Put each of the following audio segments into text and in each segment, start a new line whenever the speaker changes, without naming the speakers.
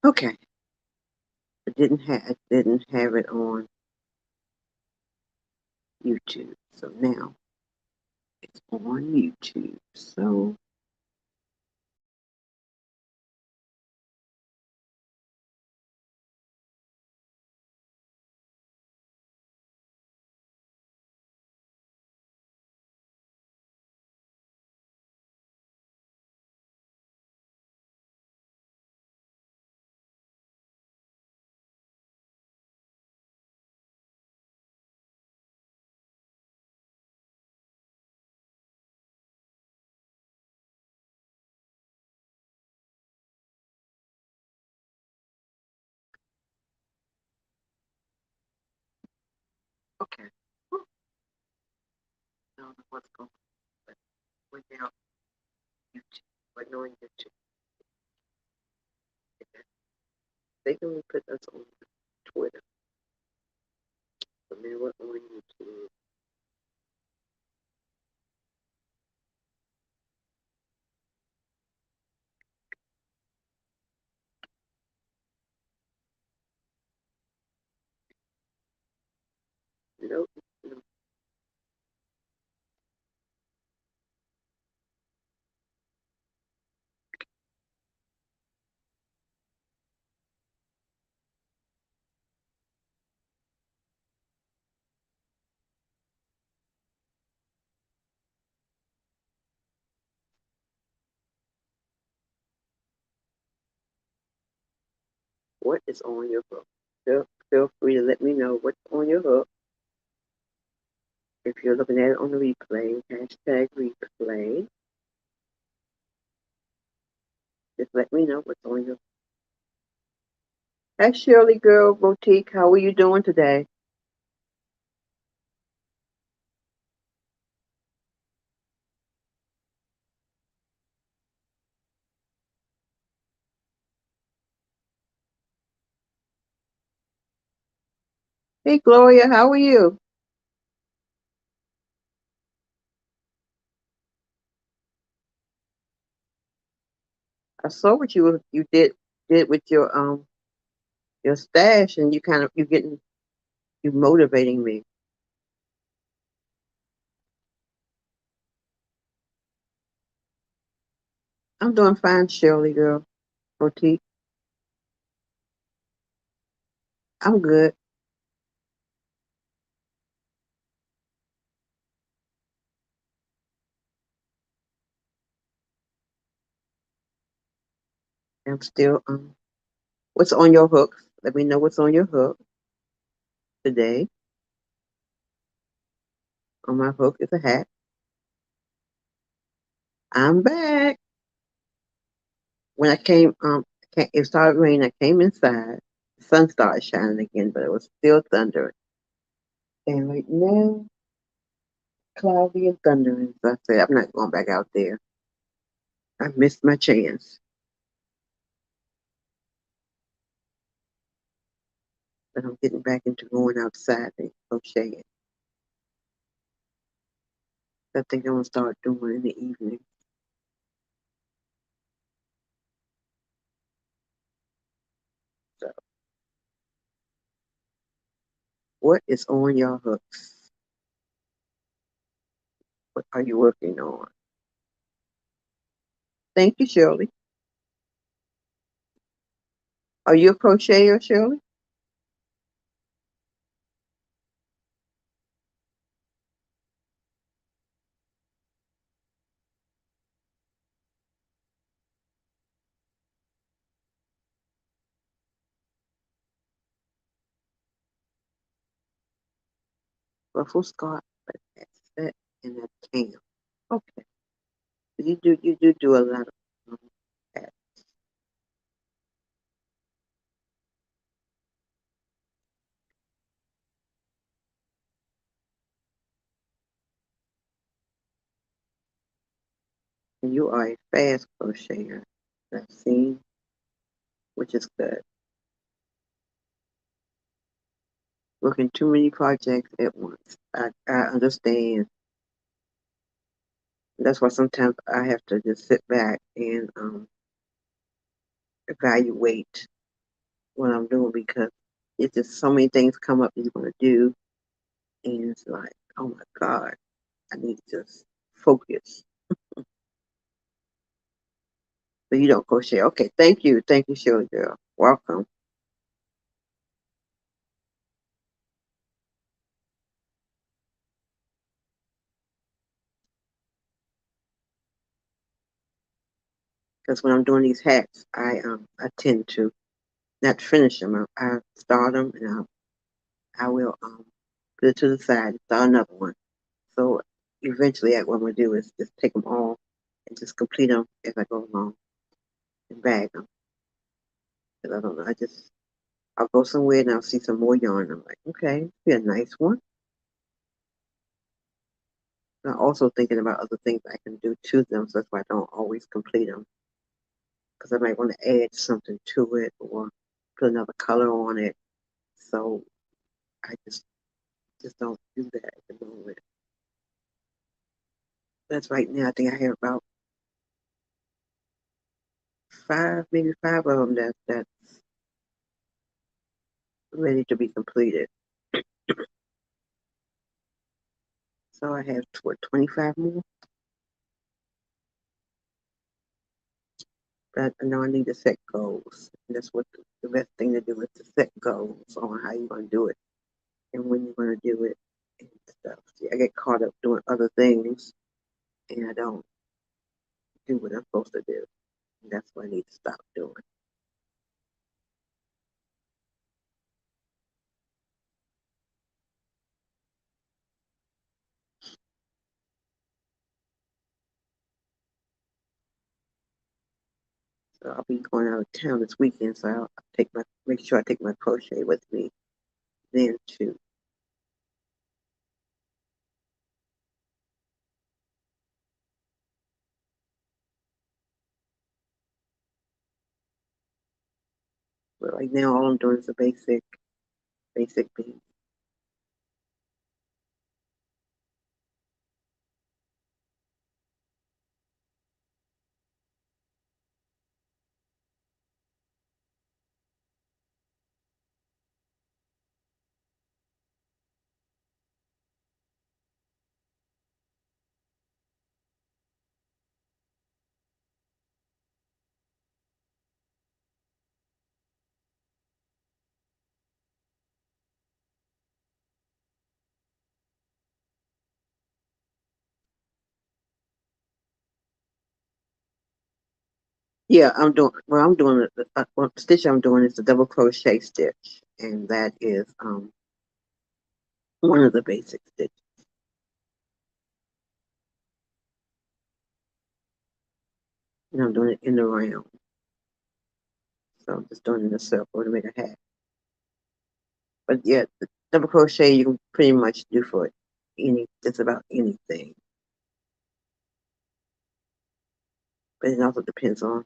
Okay, I didn't have it on YouTube, so now it's on YouTube. So okay, I don't know what's going on, but we're now YouTube. We're on YouTube. They can put us on Twitter, but now we're on YouTube. Nope. No. What is on your hook? Feel free to let me know what's on your hook. If you're looking at it on the replay, hashtag replay. Just let me know what's on your. Hey, Shirley Girl Boutique, how are you doing today? Hey, Gloria, how are you? I saw what you did with your stash, and you motivating me. I'm doing fine, Shirley Girl Boutique. I'm good. I'm still what's on your hook? Let me know what's on your hook today. On my hook is a hat. I'm back. When I came, it started raining. I came inside. The sun started shining again, but it was still thundering. And right now, cloudy and thundering. So I said, I'm not going back out there. I missed my chance. But I'm getting back into going outside and crocheting. I think I'm going to start doing in the evening. So, what is on your hooks? What are you working on? Thank you, Shirley. Are you a crocheter, Shirley? Ruffle scarf, but that's it, and a tam. Okay. You do a lot of that. And you are a fast crocheter. I've seen, which is good. Working too many projects at once. I understand. That's why sometimes I have to just sit back and evaluate. what I'm doing because it's just so many things come up that you want to do, and it's like, oh my God, I need to just focus. But you don't crochet. Okay, thank you, Shirley girl. Welcome. Because when I'm doing these hats, I tend to not finish them. I start them and I will put it to the side, start another one. So eventually, what I'm gonna do is just take them all and just complete them as I go along and bag them. Because I don't know, I'll go somewhere and I'll see some more yarn. I'm like, okay, be a nice one. I'm also thinking about other things I can do to them, so that's why I don't always complete them. Because I might want to add something to it or put another color on it. So I just don't do that at the moment. That's right now. I think I have about five, maybe five of them that's ready to be completed. So I have 25 more. But I know I need to set goals. And that's what the best thing to do is to set goals on how you're going to do it and when you're going to do it and stuff. See, I get caught up doing other things and I don't do what I'm supposed to do. And that's what I need to stop doing. So I'll be going out of town this weekend, so I'll make sure I take my crochet with me then too. But right now, all I'm doing is a basic bead. Yeah, I'm doing the stitch I'm doing is the double crochet stitch, and that is one of the basic stitches. And I'm doing it in the round. So I'm just doing it in a circle to make a hat. But yeah, the double crochet you can pretty much do for just about anything. But it also depends on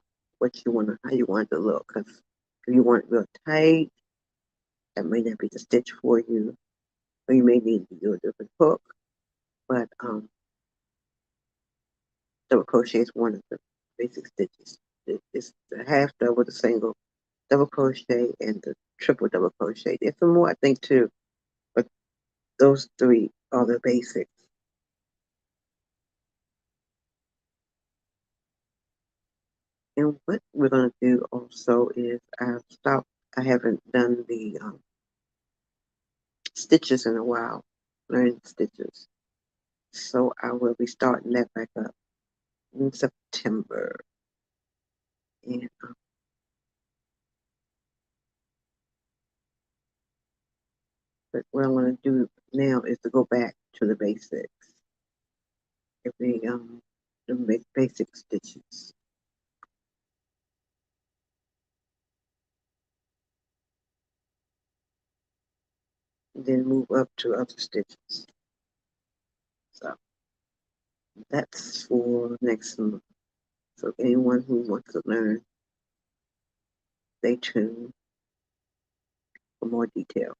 how you want it to look. Because if you want it real tight, that may not be the stitch for you. Or you may need to do a different hook. But double crochet is one of the basic stitches. It's the half double, the single, double crochet, and the triple double crochet. There's some more, I think, too. But those three are the basics. And what we're going to do also is I haven't done the stitches in a while, learning stitches. So I will be starting that back up in September. And but what I'm going to do now is to go back to the basics, the basic stitches, and then move up to other stitches. So that's for next month. So anyone who wants to learn, stay tuned for more details.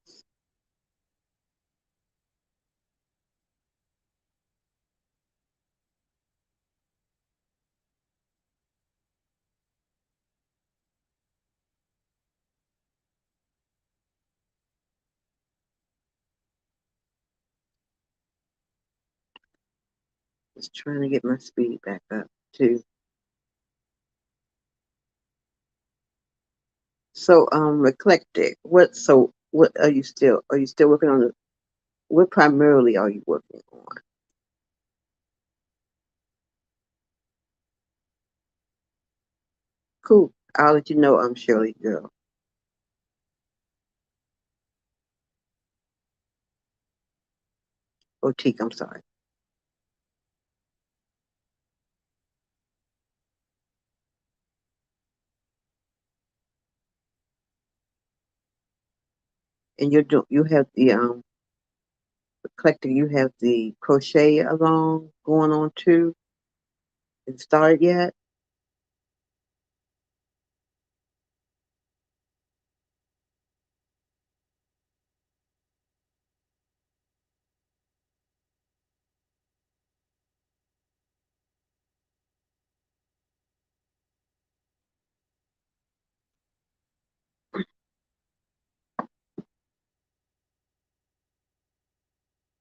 Just trying to get my speed back up too. So, eclectic. What are you still working on what primarily are you working on? Cool. I'll let you know, I'm Shirley girl. Boutique, I'm sorry. And you have the eclectic, you have the crochet along going on too. It started yet?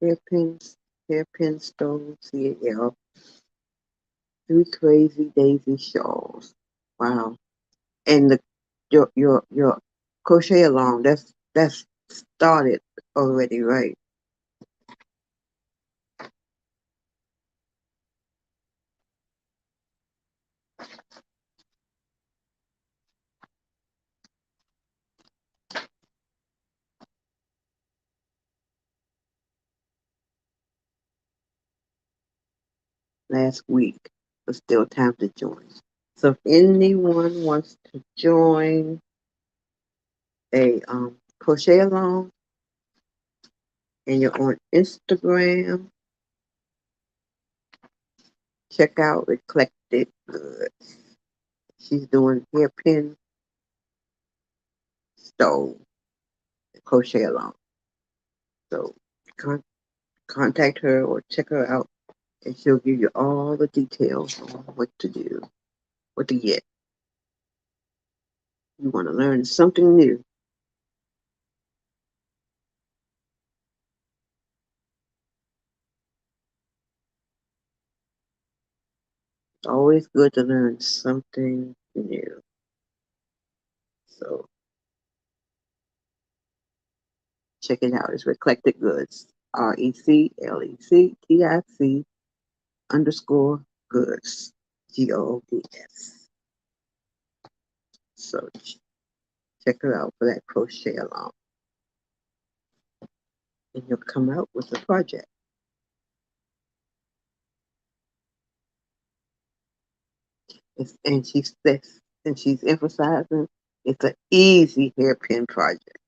Hairpins, hairpin stove, CAL, three crazy daisy shawls. Wow. And your crochet along, that's started already, right? Last week, but still time to join. So if anyone wants to join a crochet along and you're on Instagram, check out Eclectic Goods. She's doing hairpin stole crochet along. So con- contact her or check her out, and she'll give you all the details on what to do, what to get. You want to learn something new. It's always good to learn something new. So check it out. It's Eclectic Goods. RECLECTIC underscore goods. GOODS. So check her out for that crochet along. And you'll come out with a project. And she's emphasizing it's an easy hairpin project.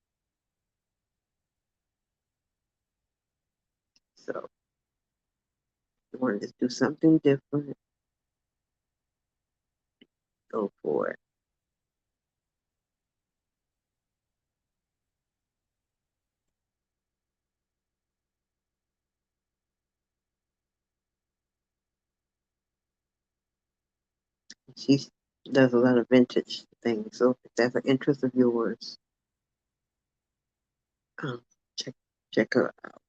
So you want to do something different, go for it. She does a lot of vintage things. So if that's an interest of yours, um, check check her out.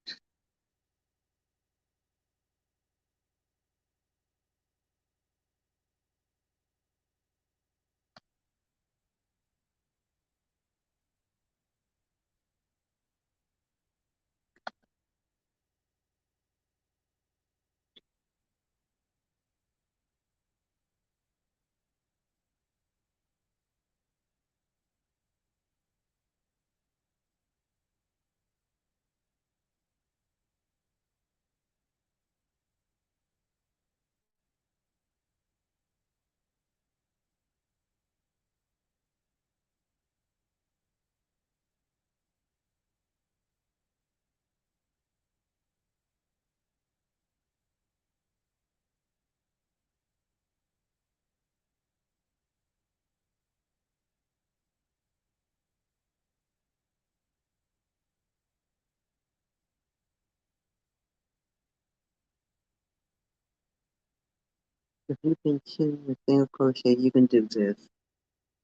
If you can choose a single crochet, you can do this.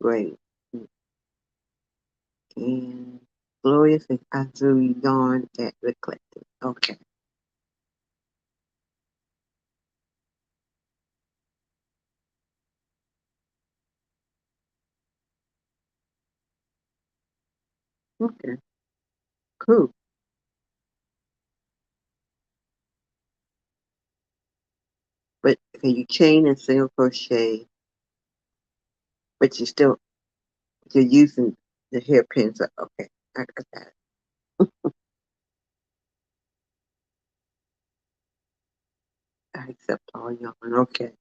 Great. And Glorious is Azul Yarn at Eclectic. Okay. Okay. Cool. But can you chain and single crochet, but you're using the hairpins. Okay. I got that. I accept all yarn. Okay.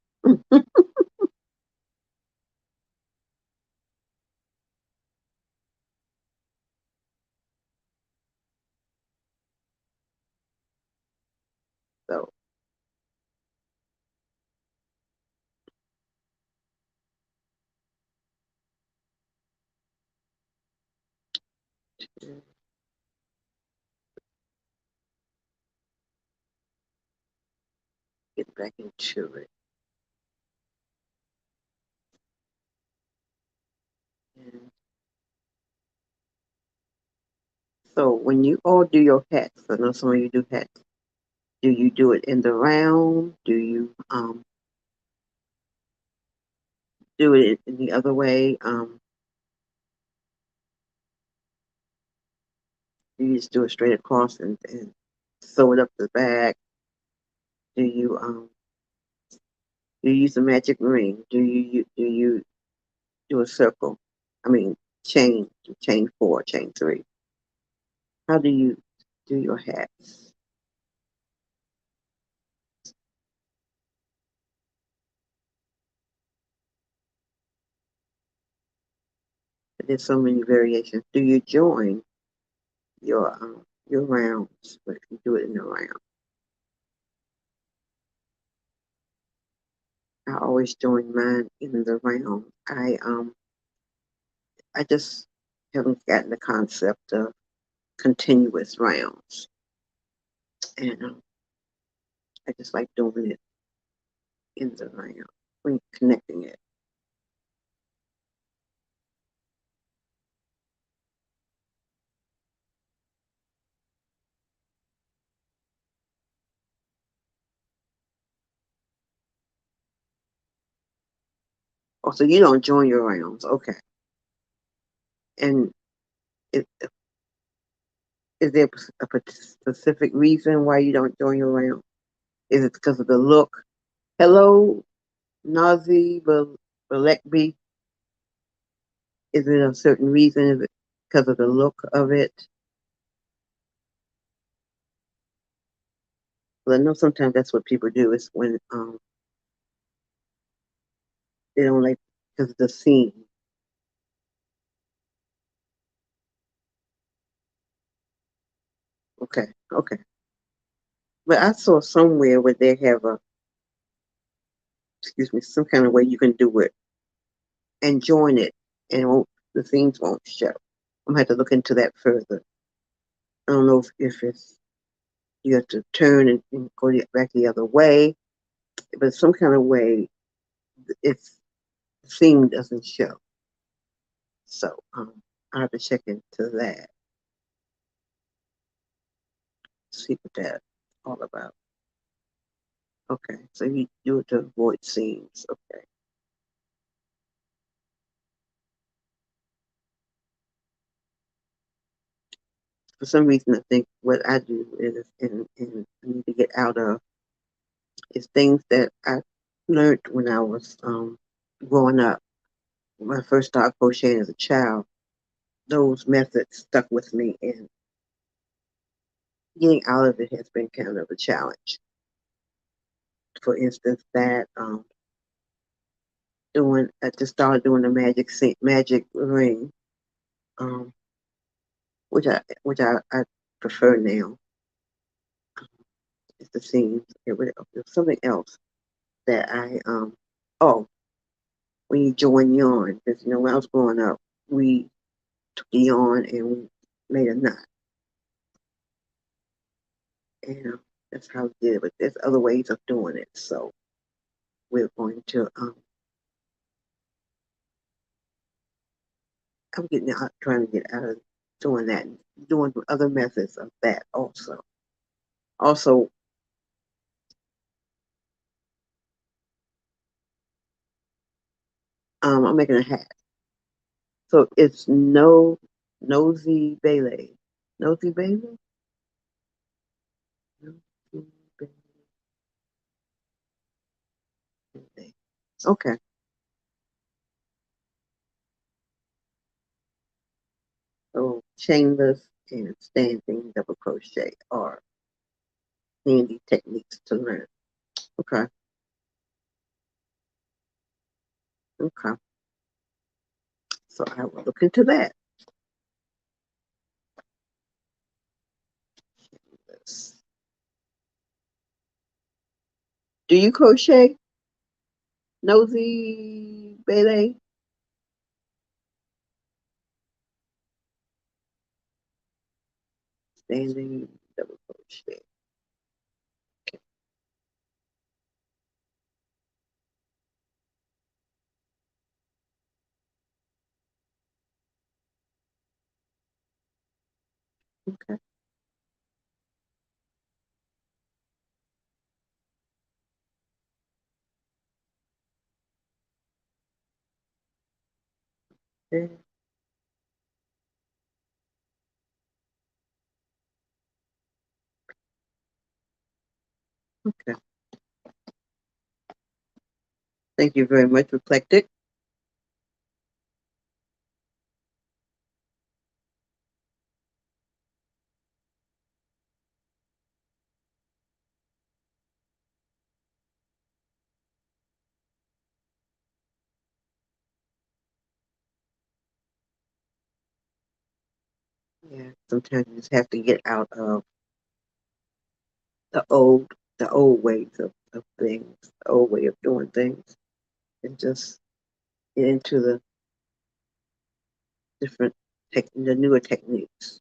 So get back into it. And so when you all do your hats, I know some of you do hats. Do you do it in the round? Do you do it in the other way? Do you just do it straight across and sew it up the back? Do you do you use a magic ring? Do you do a circle? I mean chain four, chain three. How do you do your hats? There's so many variations. Do you join your rounds? But if you do it in the round, I always join mine in the round. I just haven't gotten the concept of continuous rounds, and I just like doing it in the round when connecting it. Oh, so you don't join your rounds, okay? And is, is there a specific reason why you don't join your round? Is it because of the look? Hello, Nazi Balekbi. Is it a certain reason? Is it because of the look of it? Well, I know sometimes that's what people do is when they don't like because of the scene. Okay, okay. But I saw somewhere where they have excuse me, some kind of way you can do it and join it, and the scenes won't show. I'm gonna have to look into that further. I don't know if it's you have to turn and go back the other way, but some kind of way it's the scene doesn't show. So I have to check into that, see what that's all about. Okay, so you do it to avoid scenes. Okay. For some reason, I think what I do is, and I need to get out of, is things that I learned when I was growing up. When I first started crocheting as a child, those methods stuck with me, and getting out of it has been kind of a challenge. For instance, that I just started doing the magic ring, um, which I prefer now. It's the seams. There's something else that I oh, when you join yarn, because when I was growing up, we took the yarn and we made a knot, and that's how we did it. But there's other ways of doing it, so we're going to I'm getting out, trying to get out of doing that, doing other methods of that also. Also, I'm making a hat, so it's no. Nosy Bailey. Nosy Bailey? Nosy Bailey. Okay. So chainless and standing double crochet are handy techniques to learn. Okay. Okay. So I will look into that. Do you crochet, Nosy Bailey? Standing double crochet. Okay. Okay. Okay. Thank you very much, Reflected. Yeah. Sometimes you just have to get out of the old the old ways of things, the old way of doing things, and just get into the different the newer techniques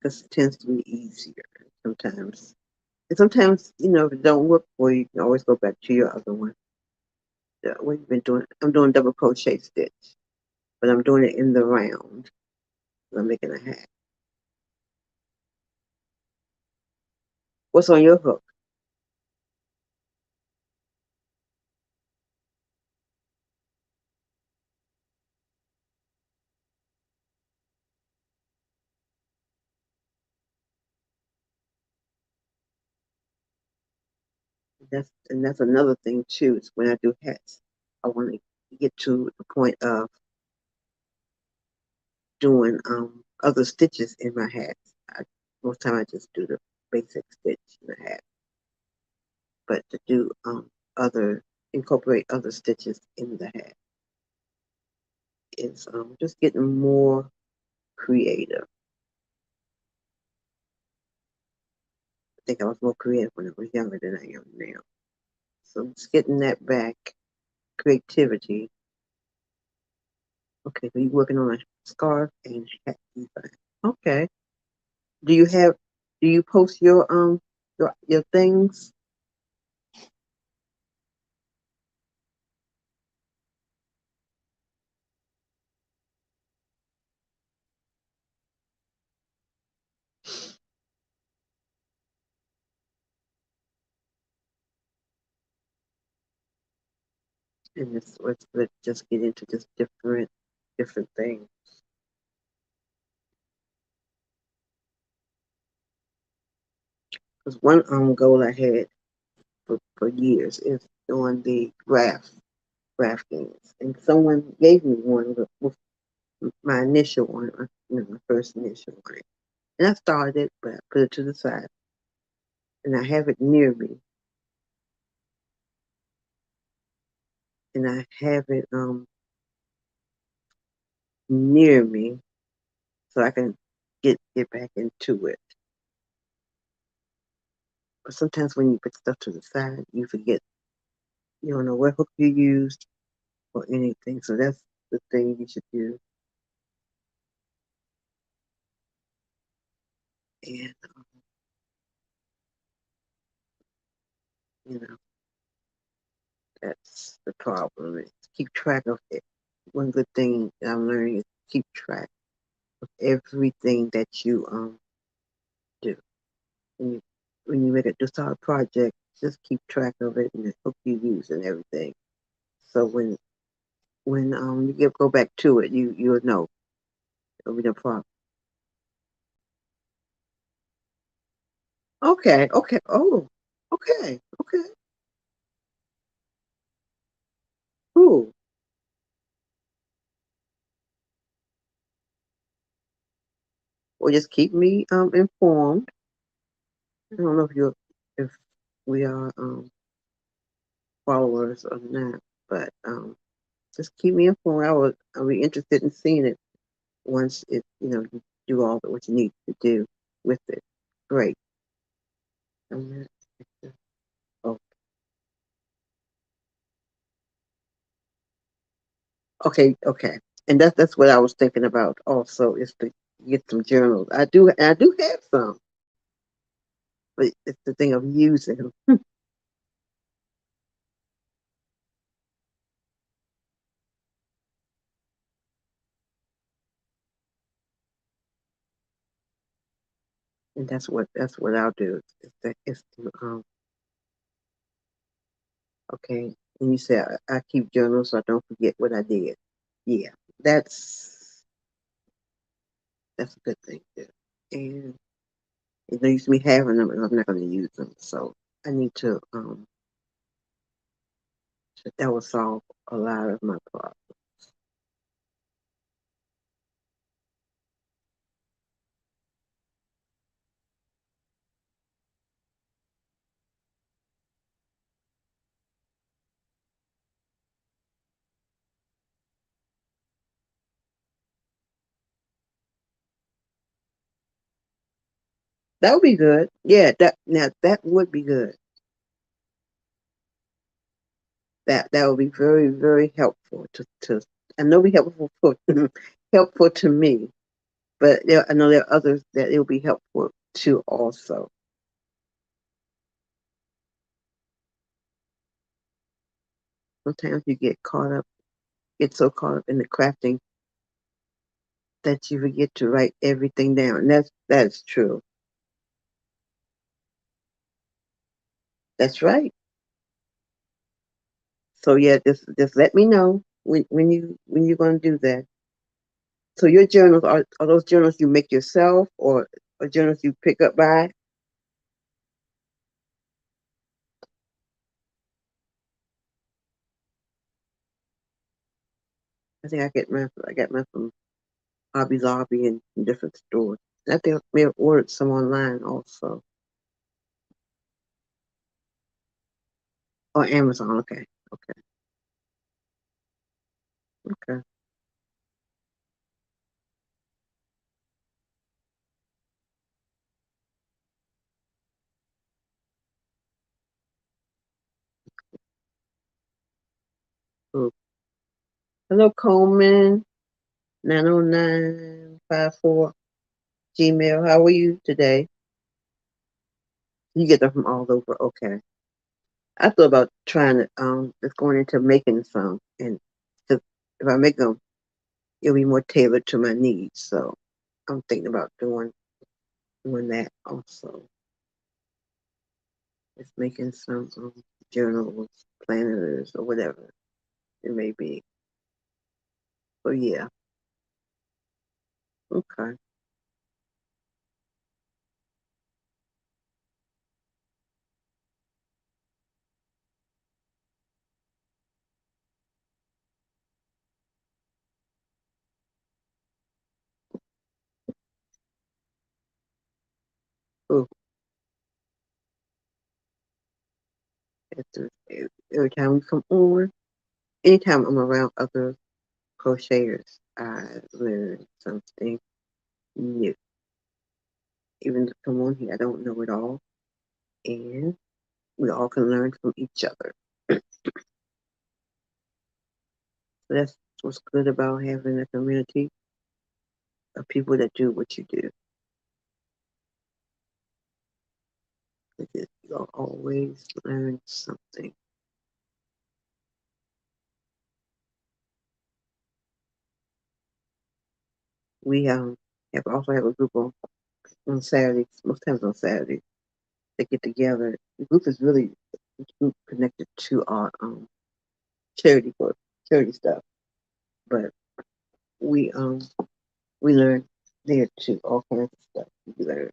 because it tends to be easier sometimes. And sometimes, if it don't work for you, you can always go back to your other one. What you've been doing? I'm doing double crochet stitch, but I'm doing it in the round. I'm making a hat. What's on your hook? That's another thing too. Is when I do hats, I want to get to the point of doing other stitches in my hats. Most time I just do the basic stitch in the hat, but to do other incorporate other stitches in the hat is just getting more creative. I think I was more creative when I was younger than I am now. So just getting that back, creativity. Okay, so you're working on a scarf and hat design. Okay. Do you have? Do you post your things? And this let's just get into just different things. Because one goal I had for years is doing the graph games, and someone gave me one with my initial one, my first initial one, and I started it, but I put it to the side, and I have it near me, and I have it near me so I can get back into it. But sometimes when you put stuff to the side, you forget. You don't know what hook you used or anything. So that's the thing you should do. And you know that's the problem. Is keep track of it. One good thing that I'm learning is keep track of everything that you do. When you make a start a project, just keep track of it and the hook you use and everything. So when you go back to it, you'll know It'll be no problem. Okay, okay. Oh, okay, okay. Cool. Well, just keep me informed. I don't know if we are followers or not, but just keep me informed. I'll be interested in seeing it once you do all that what you need to do with it. Great. Um, oh, okay, okay. And that's what I was thinking about also is to get some journals. I do have some, but it's the thing of using them. And that's what I'll do. Is to okay. And you say I keep journals so I don't forget what I did. Yeah, that's that's a good thing too. And it leaves me having them, and I'm not going to use them. So I need to. That will solve a lot of my problems. That would be good. Yeah, that would be good. That would be very very helpful to. I know be helpful for helpful to me, but I know there are others that it will be helpful to also. Sometimes you get so caught up in the crafting that you forget to write everything down. And that's true. That's right. So yeah, just let me know when you're going to do that. So your journals are those journals you make yourself or journals you pick up by? I think I got mine from Hobby Lobby and different stores. I think I may have ordered some online also. Or Amazon. Okay. Okay. Okay. Cool. Hello Coleman 90954 Gmail. How are you today? You get them from all over. Okay. I thought about trying to just going into making some and if I make them it'll be more tailored to my needs. So I'm thinking about doing that also. Just making some journals, planners, or whatever it may be. So yeah, okay. Cool. Every time we come on, anytime I'm around other crocheters, I learn something new. Even to come on here, I don't know it all, and we all can learn from each other. So that's what's good about having a community of people that do what you do. Because you'll always learn something. We also have a group on Saturdays, most times on Saturdays, they get together. The group is really a group connected to our charity work, charity stuff. But we we learn there too, all kinds of stuff we learn.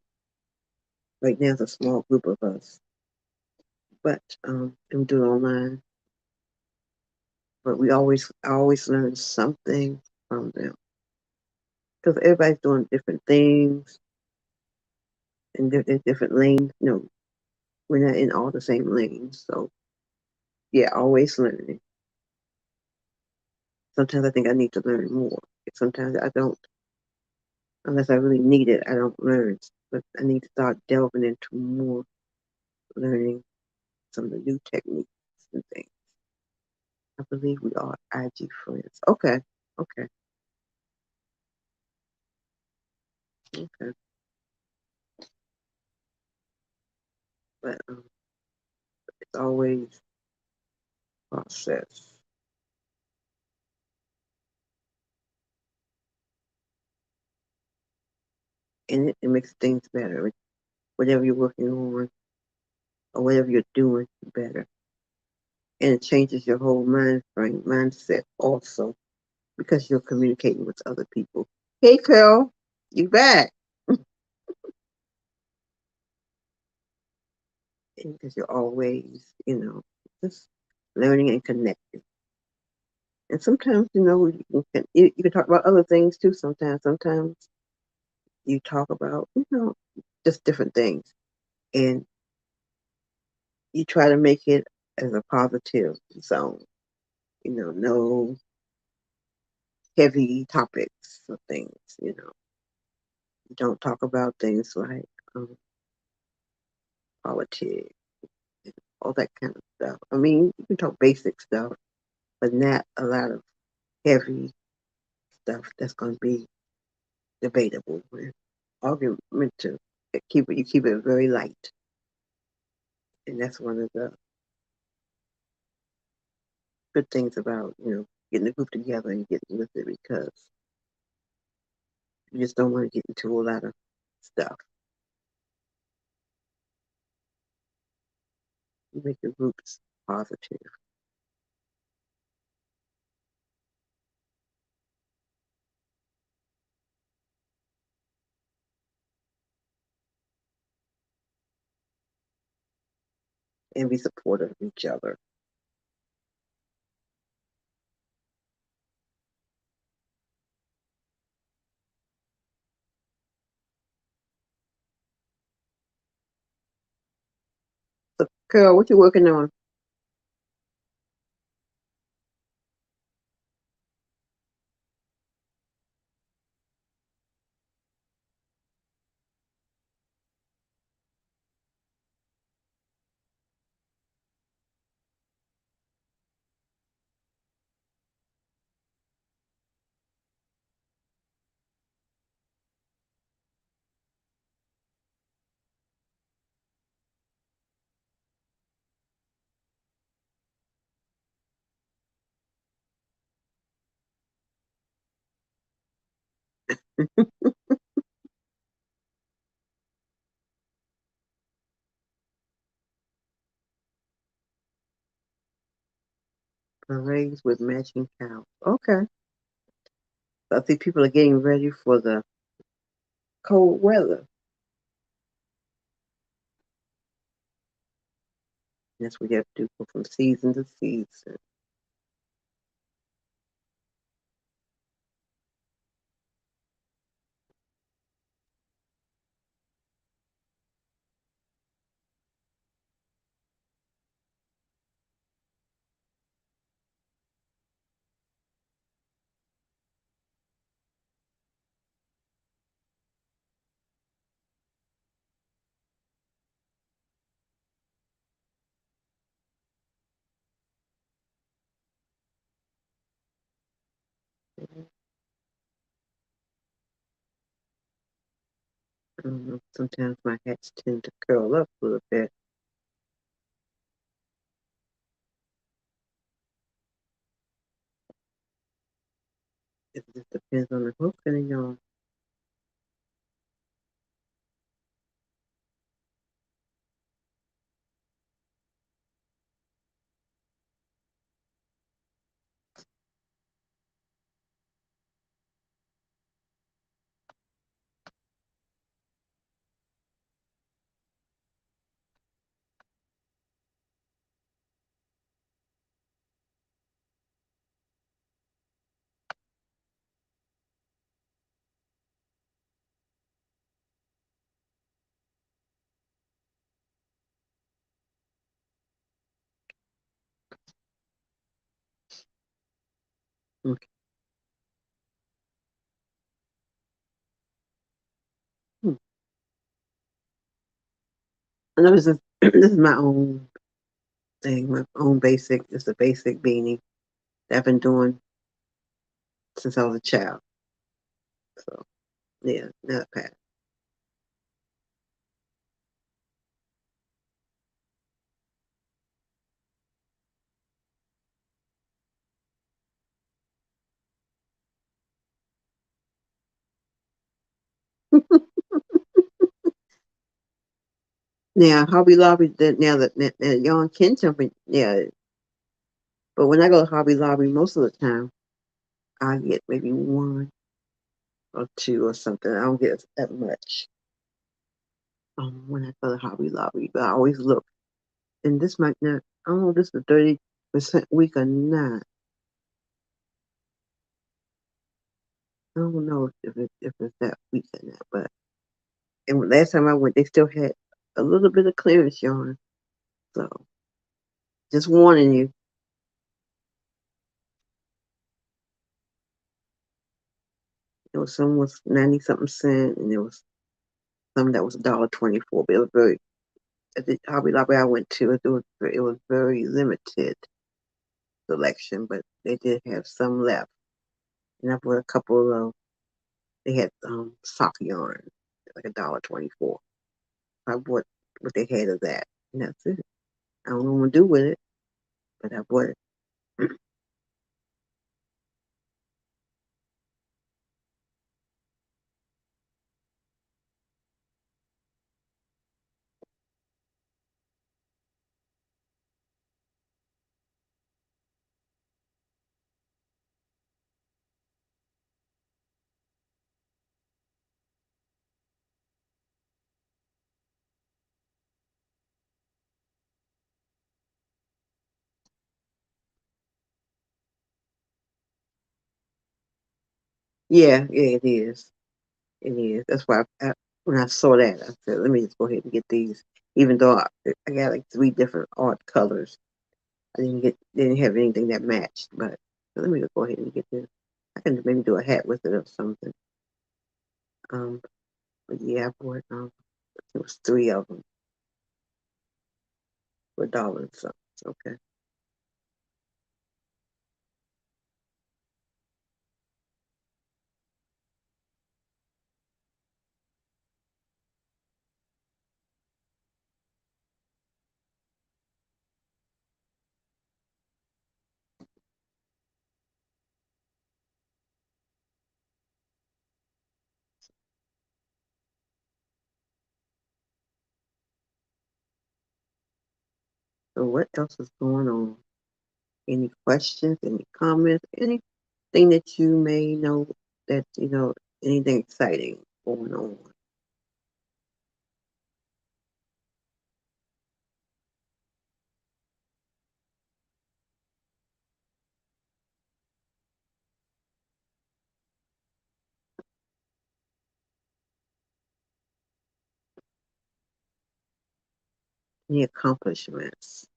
Right now, it's a small group of us, but we do it online. But I always learn something from them because everybody's doing different things in different lanes. No, we're not in all the same lanes, so yeah, always learning. Sometimes I think I need to learn more. Sometimes I don't, unless I really need it. I don't learn, but I need to start delving into more learning some of the new techniques and things. I believe we are IG friends. Okay, okay, okay. But it's always process, and it makes things better. Whatever you're working on or whatever you're doing, better, and it changes your whole mindset also because you're communicating with other people. Hey, Carol, you back? Because you're always, just learning and connecting. And sometimes, you can talk about other things too. Sometimes you talk about, just different things, and you try to make it as a positive zone. No heavy topics or things. You don't talk about things like politics, all that kind of stuff. I mean, you can talk basic stuff, but not a lot of heavy stuff that's going to be debatable and argumentative. You keep it very light, and that's one of the good things about getting the group together and getting with it because you just don't want to get into a lot of stuff. You make your groups positive and be supportive of each other. So, Carol, what you working on? Parades with matching cows. Okay. So I think people are getting ready for the cold weather. That's what you have to do, go from season to season. I don't know. Sometimes my hats tend to curl up a little bit. It just depends on the hook and the yarn. And this is this is my own thing, my own basic. It's a basic beanie that I've been doing since I was a child. So yeah, not bad. Now Hobby Lobby, now that y'all can jump in, yeah. But when I go to Hobby Lobby, most of the time I get maybe one or two or something. I don't get that much when I go to Hobby Lobby, but I always look. And this might not. I don't know if this is the 30% week or not. I don't know if it's that week or not. But and last time I went, they still had a little bit of clearance yarn. So just warning you. There was some was 90 something cent, and there was some that was $1.24. But it was very at the Hobby Lobby I went to. It was very limited selection, but they did have some left. And I bought a couple of. They had sock yarn, like $1.24. I bought what they had of that, and that's it. I don't know what to do with it, but I bought it. Yeah, yeah, it is. It is. That's why when I saw that, I said, let me just go ahead and get these. Even though I got like three different art colors, didn't have anything that matched. But let me just go ahead and get this. I can maybe do a hat with it or something. Um, but yeah, I bought it was three of them for $1 or something. Okay. So what else is going on? Any questions? Any comments? Anything that you may know that anything exciting going on? Any accomplishments?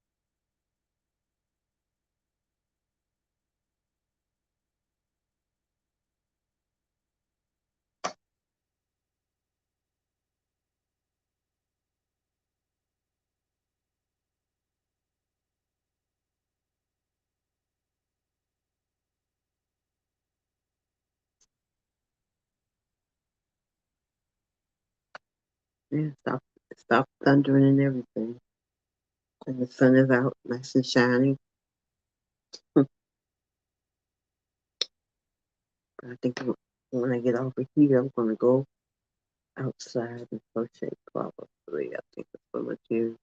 Yeah, stop thundering and everything. And the sun is out, nice and shining. I think when I get off of here, I'm gonna go outside and crochet probably. I think that's what I'm gonna do.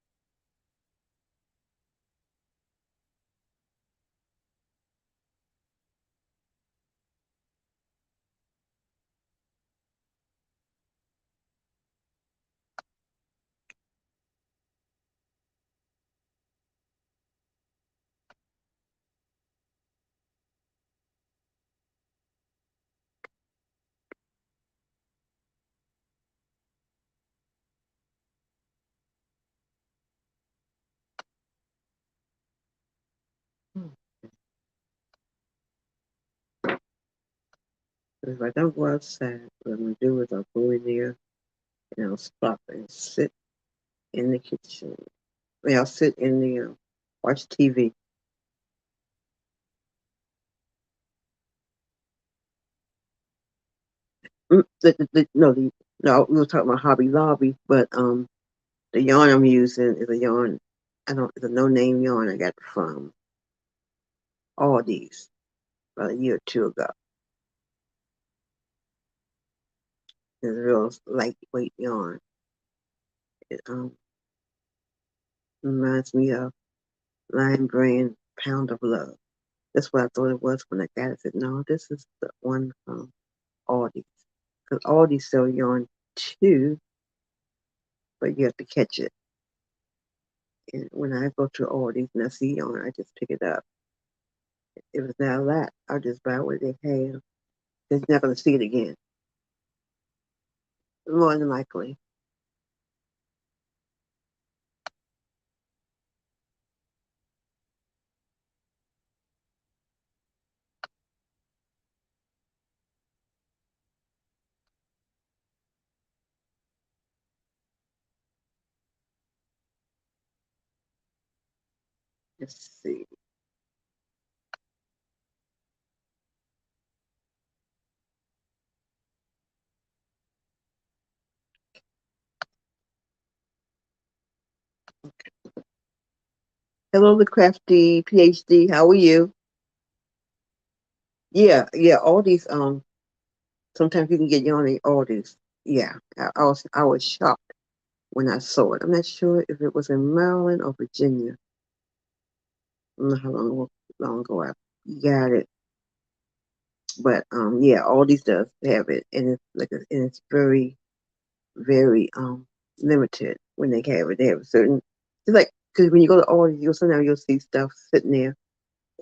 If I don't go outside, what I'm gonna do is I'll go in there and I'll stop and sit in the kitchen. I'll sit in the watch TV. No, we were talking about Hobby Lobby, but the yarn I'm using is a yarn. It's a no name yarn I got from Aldi's about a year or two ago. It's a real lightweight yarn. It reminds me of Lion Brand Pound of Love. That's what I thought it was when I got it. I said, no, this is the one from Aldi's. Because Aldi's sell yarn too, but you have to catch it. And when I go to Aldi's and I see yarn, I just pick it up. If it's not a lot, I'll just buy what they have. They're not going to see it again. More than likely. Let's see. Hello, the crafty PhD. How are you? Yeah. Aldi's. Sometimes you can get yarn at Aldi's. Yeah, I was shocked when I saw it. I'm not sure if it was in Maryland or Virginia. I don't know how long ago I got it, but yeah, Aldi's does have it, and it's very very limited when they have it. They have certain. It's like because when you go to Aldi's, sometimes you'll see stuff sitting there,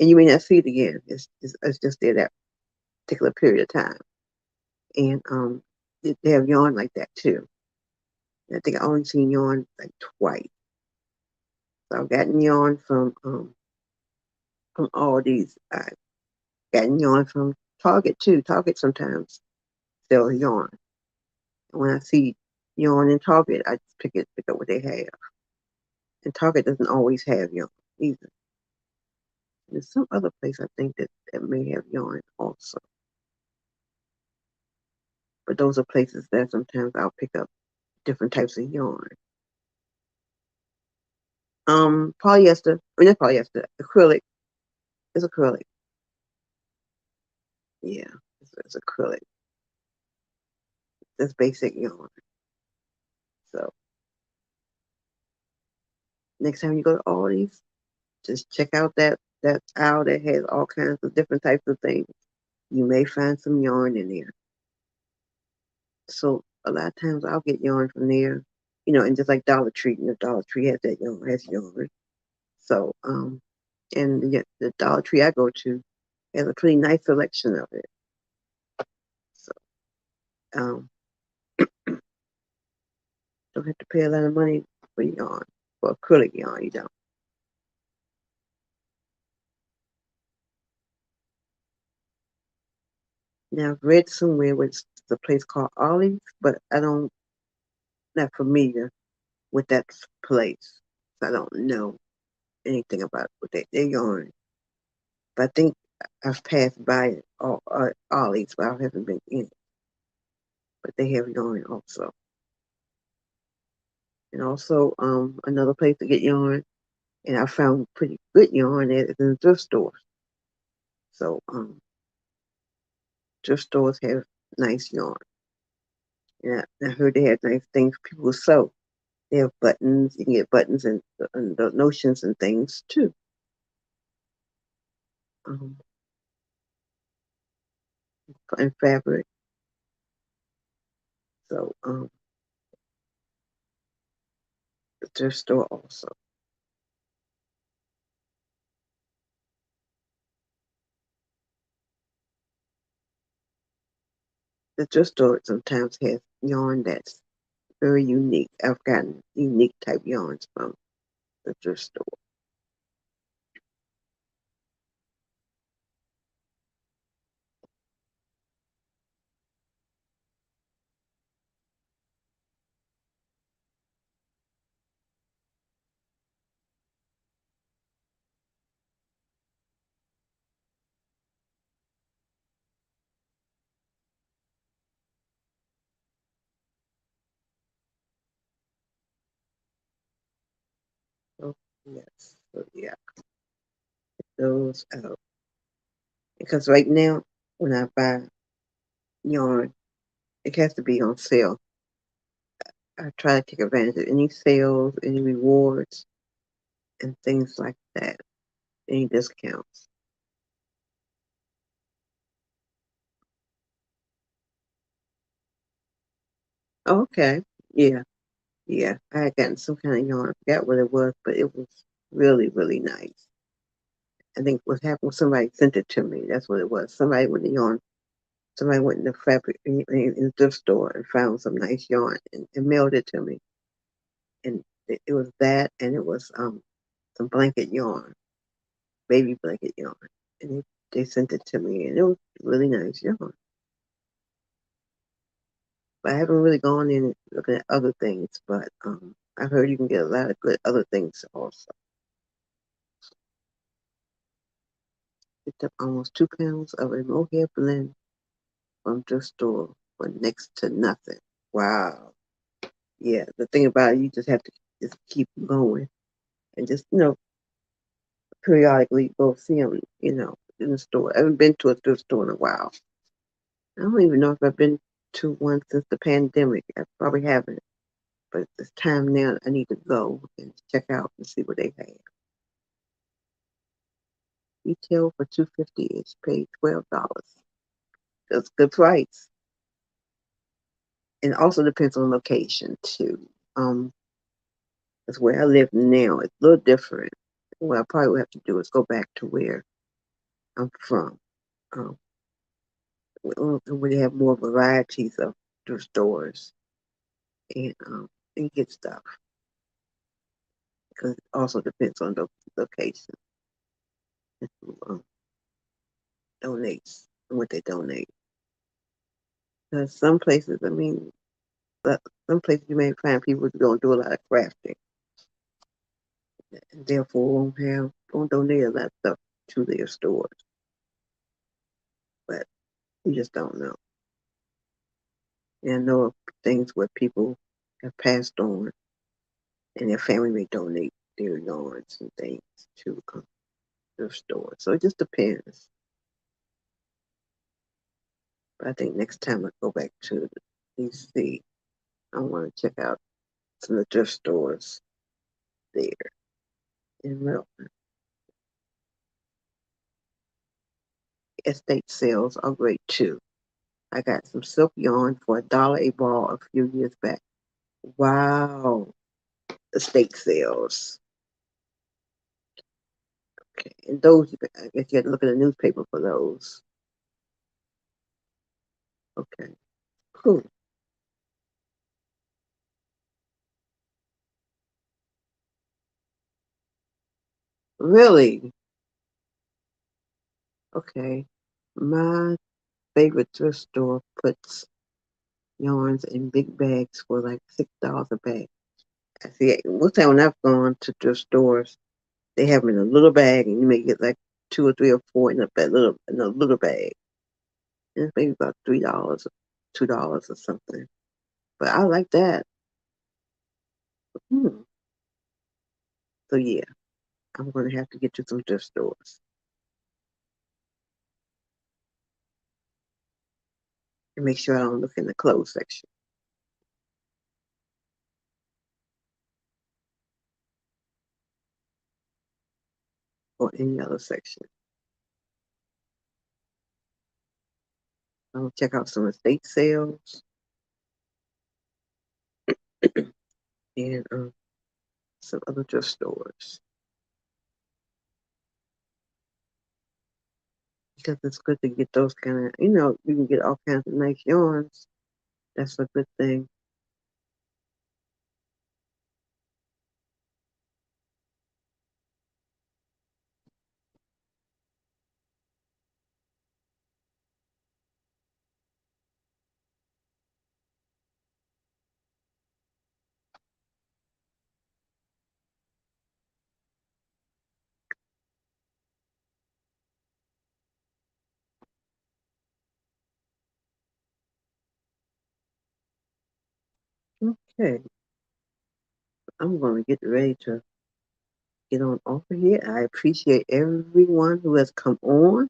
and you may not see it again. It's just there that particular period of time, and they have yarn like that too. And I think I only seen yarn like twice. So I've gotten yarn from Aldi's. I've gotten yarn from Target too. Target sometimes sells yarn. And when I see yarn in Target, I just pick up what they have. And Target doesn't always have yarn either. There's some other place I think that may have yarn also. But those are places that sometimes I'll pick up different types of yarn. Polyester. I mean, not polyester. Acrylic. It's acrylic. Yeah, it's acrylic. That's basic yarn. So next time you go to Aldi's, just check out that aisle that has all kinds of different types of things. You may find some yarn in there. So a lot of times I'll get yarn from there, and just like Dollar Tree, Dollar Tree has yarn. So and the Dollar Tree I go to has a pretty nice selection of it. So um, don't have to pay a lot of money for yarn, for acrylic yarn. You don't. Now I've read somewhere where it's a place called Ollie's, but I don't not familiar with that place. So I don't know anything about what they yarn. But I think I've passed by it, Ollie's, but I haven't been in it. But they have yarn also. And also another place to get yarn, and I found pretty good yarn at is in thrift stores. So thrift stores have nice yarn. And I heard they have nice things people sew. They have buttons. You can get buttons and the notions and things too. Um, and fabric. So the thrift store also. The thrift store sometimes has yarn that's very unique. I've gotten unique type yarns from the thrift store. Yes. So yeah, those out. Because right now, when I buy yarn, it has to be on sale. I try to take advantage of any sales, any rewards, and things like that. Any discounts. Oh, okay. Yeah. Yeah. I had gotten some kind of yarn. I forgot what it was, but it was really, really nice. I think what happened, somebody sent it to me. That's what it was. Somebody went in yarn. Somebody went in the fabric in the thrift store and found some nice yarn and mailed it to me. And it was that, and it was some blanket yarn, baby blanket yarn, and they sent it to me, and it was really nice yarn. But I haven't really gone in looking at other things, but I've heard you can get a lot of good other things also. Picked up almost 2 pounds of a mohair blend from thrift store for next to nothing. Wow. Yeah, the thing about it, you just have to just keep going and just, periodically go see them, in the store. I haven't been to a thrift store in a while. I don't even know if I've been to one since the pandemic. I probably haven't, but it's time now. I need to go and check out and see what they have. Retail for $2.50 is paid $12. That's a good price. And also depends on location too. Because where I live now, it's a little different. What I probably would have to do is go back to where I'm from. Um, where they have more varieties of thrift stores and get stuff. Because it also depends on the location. Um, donates and what they donate. Because some places, I mean, some places you may find people who don't do a lot of crafting, and therefore won't donate a lot of stuff to their stores. But you just don't know. And I know of things where people have passed on, and their family may donate their yarns and things to their stores. So it just depends. But I think next time I go back to DC, I want to check out some of the thrift stores there in Milton. Estate sales are great too. I got some silk yarn for $1 a ball a few years back. Wow, estate sales. Okay, and those, I guess you had to look at the newspaper for those. Okay, cool. Really? Okay. My favorite thrift store puts yarns in big bags for like $6 a bag. I see. Most time when I've gone to thrift stores, they have them in a little bag, and you may get like two or three or four in a little bag. And it's maybe about $3, $2 or something. But I like that. Hmm. So yeah, I'm gonna have to get to some thrift stores and make sure I don't look in the clothes section or any other section. I'll check out some estate sales and some other thrift stores because it's good to get those kind of, you can get all kinds of nice yarns. That's a good thing. Okay, I'm going to get ready to get on over here. I appreciate everyone who has come on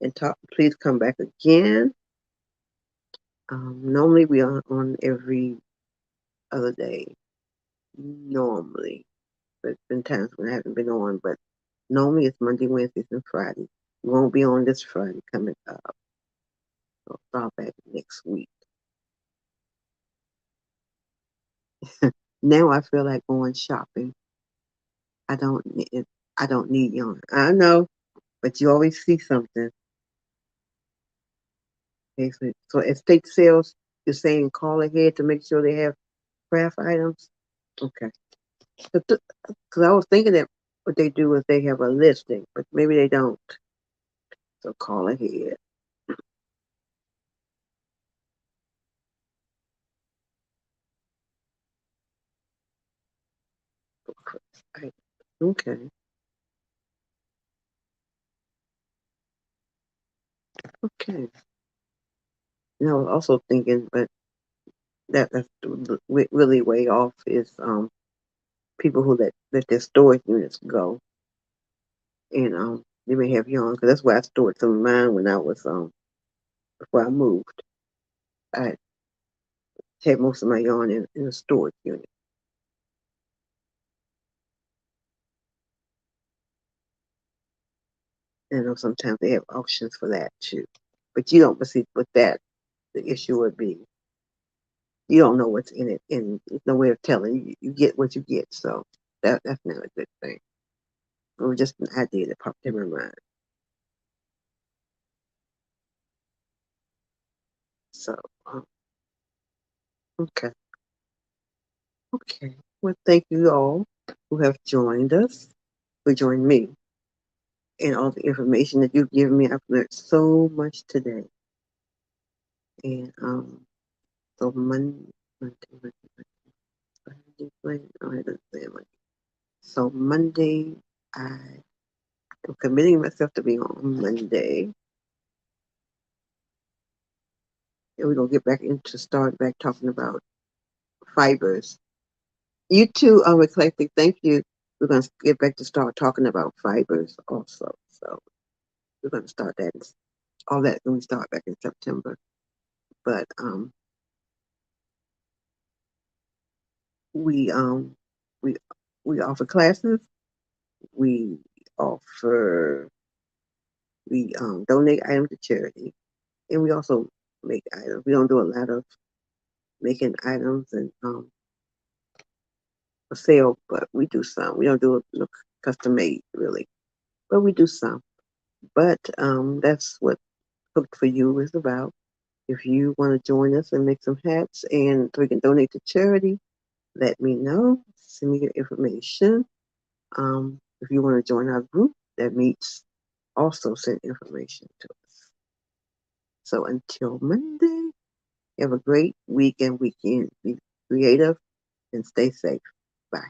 and talk. Please come back again. Normally we are on every other day. Normally, there's been times when I haven't been on, but normally it's Monday, Wednesdays, and Fridays. We won't be on this Friday coming up. I'll start back next week. Now I feel like going shopping. I don't need. I don't need yarn. I know, but you always see something. Okay, so estate sales, you're saying call ahead to make sure they have craft items. Okay, because I was thinking that what they do is they have a listing, but maybe they don't. So call ahead. Okay, okay. And I was also thinking, but that's really way off is people who let their storage units go, and they may have yarn because that's where I stored some of mine when I was before I moved. I had most of my yarn in a storage unit. And I know sometimes they have auctions for that too. But you don't see what that the issue would be. You don't know what's in it, and there's no way of telling. You get what you get, so that's not a good thing. It was just an idea that popped in my mind. So, um, okay, okay. Well, thank you all who have joined us, who joined me, and all the information that you've given me. I've learned so much today, and so So Monday, I am committing myself to be on Monday, and we're gonna get back into start back talking about fibers. You too, Eclectic. Thank you. We're gonna get back to start talking about fibers also. So we're gonna start that all that when we start back in September. But we we we offer classes. We offer we donate items to charity, and we also make items. We don't do a lot of making items and for sale, but we do some. We don't do it custom made really, but we do some. But that's what Cooked for You is about. If you want to join us and make some hats and so we can donate to charity, let me know. Send me your information. If you want to join our group that meets, also send information to us. So until Monday, have a great week and weekend. Be creative and stay safe. Bye.